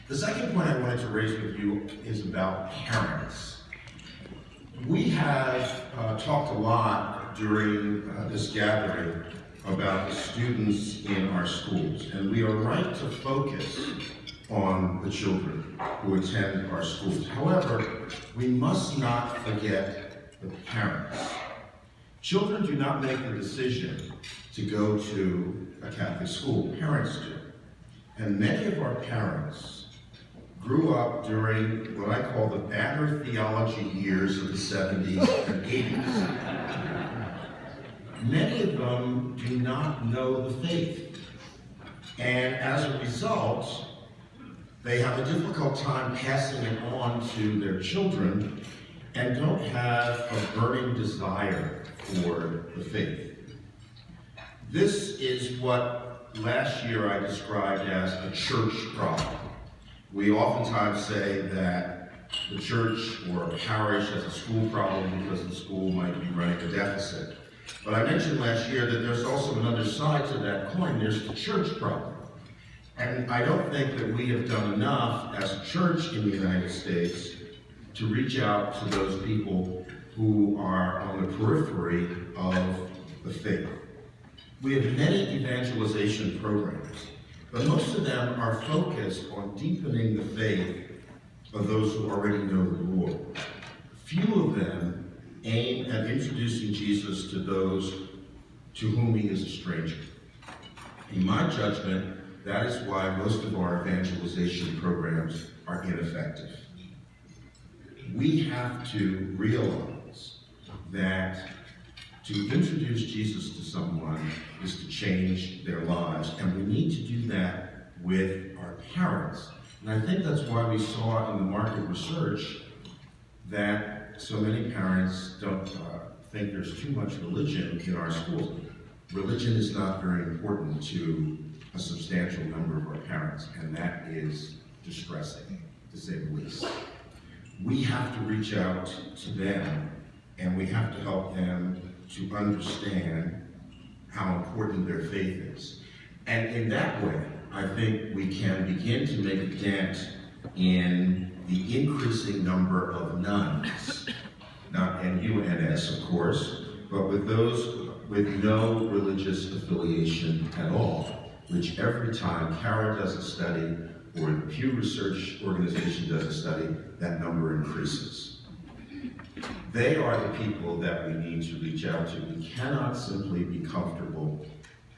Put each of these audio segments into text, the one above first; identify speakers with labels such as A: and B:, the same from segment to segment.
A: The second point I wanted to raise with you is about parents. We have talked a lot during this gathering about the students in our schools, and we are right to focus on the children who attend our schools. However, we must not forget the parents. Children do not make the decision to go to a Catholic school. Parents do. And many of our parents grew up during what I call the banner theology years of the 70s and 80s. Many of them do not know the faith. And as a result, they have a difficult time passing it on to their children and don't have a burning desire for the faith. This is what last year I described as a church problem. We oftentimes say that the church or a parish has a school problem because the school might be running a deficit. But I mentioned last year that there's also another side to that coin. There's the church problem. And I don't think that we have done enough as a church in the United States to reach out to those people who are on the periphery of the faith. We have many evangelization programs, but most of them are focused on deepening the faith of those who already know the Lord. Few of them aim at introducing Jesus to those to whom he is a stranger. In my judgment, that is why most of our evangelization programs are ineffective. We have to realize that to introduce Jesus to someone is to change their lives, and we need to do that with our parents. And I think that's why we saw in the market research that so many parents don't think there's too much religion in our schools. Religion is not very important to a substantial number of our parents, and that is distressing, to say the least. We have to reach out to them, and we have to help them to understand how important their faith is. And in that way, I think we can begin to make a dent in the increasing number of nuns, not N-U-N-S, of course, but with those with no religious affiliation at all, which every time Cara does a study or the Pew Research Organization does a study, that number increases. They are the people that we need to reach out to. We cannot simply be comfortable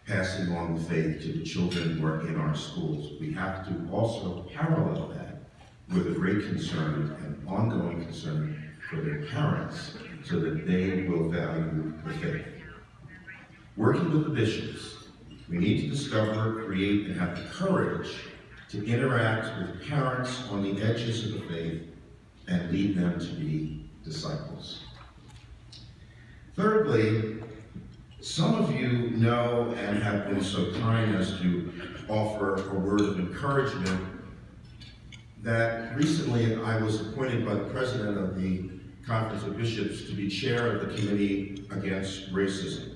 A: passing on the faith to the children who are in our schools. We have to also parallel that with a great concern and ongoing concern for their parents so that they will value the faith. Working with the bishops, we need to discover, create, and have the courage to interact with parents on the edges of the faith and lead them to be disciples. Thirdly, some of you know and have been so kind as to offer a word of encouragement that recently I was appointed by the president of the Conference of Bishops to be chair of the Committee Against Racism.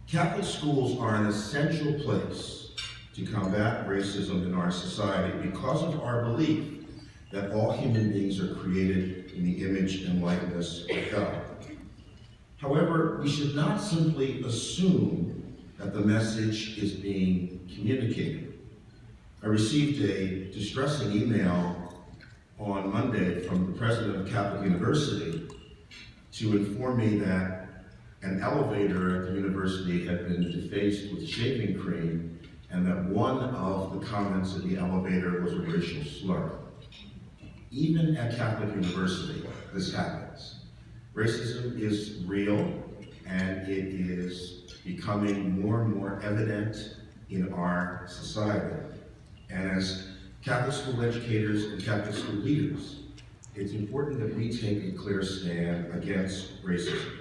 A: Catholic schools are an essential place to combat racism in our society because of our belief that all human beings are created in the image and likeness of God. However, we should not simply assume that the message is being communicated. I received a distressing email on Monday from the president of Catholic University to inform me that an elevator at the university had been defaced with shaving cream and that one of the comments in the elevator was a racial slur. Even at Catholic University, this happens. Racism is real, and it is becoming more and more evident in our society. And as Catholic school educators and Catholic school leaders, it's important that we take a clear stand against racism.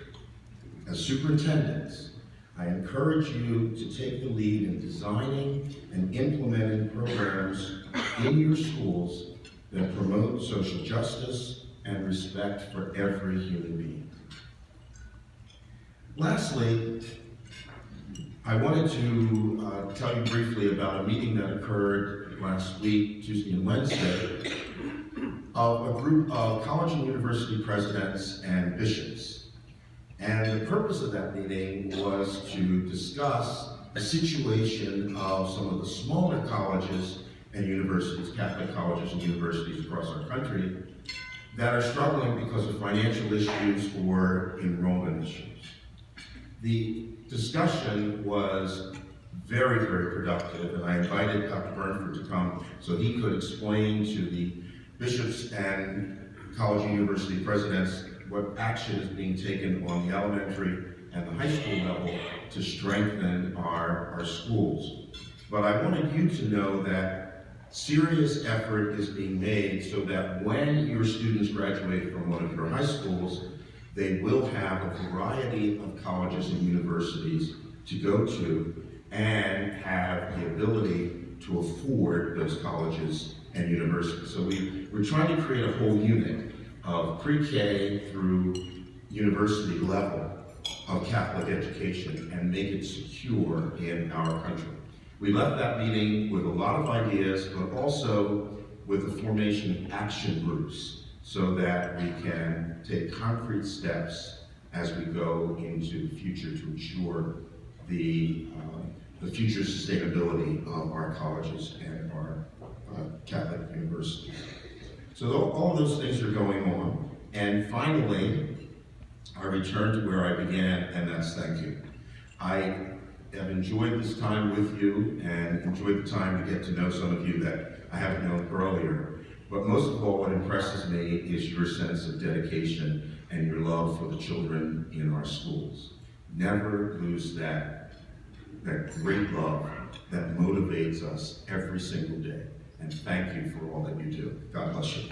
A: As superintendents, I encourage you to take the lead in designing and implementing programs in your schools that promote social justice and respect for every human being. Lastly, I wanted to tell you briefly about a meeting that occurred last week, Tuesday and Wednesday, of a group of college and university presidents and bishops. And the purpose of that meeting was to discuss a situation of some of the smaller colleges and universities, Catholic colleges and universities across our country, that are struggling because of financial issues or enrollment issues. The discussion was very, very productive, and I invited Dr. Burnford to come so he could explain to the bishops and college and university presidents what action is being taken on the elementary and the high school level to strengthen our schools. But I wanted you to know that serious effort is being made so that when your students graduate from one of your high schools, they will have a variety of colleges and universities to go to and have the ability to afford those colleges and universities. So we're trying to create a whole unit of pre-K through university level of Catholic education and make it secure in our country. We left that meeting with a lot of ideas, but also with the formation of action groups so that we can take concrete steps as we go into the future to ensure the future sustainability of our colleges and our Catholic universities. So all of those things are going on. And finally, I return to where I began, and that's thank you. I have enjoyed this time with you and enjoyed the time to get to know some of you that I haven't known earlier. But most of all, what impresses me is your sense of dedication and your love for the children in our schools. Never lose that great love that motivates us every single day. And thank you for all that you do. God bless you.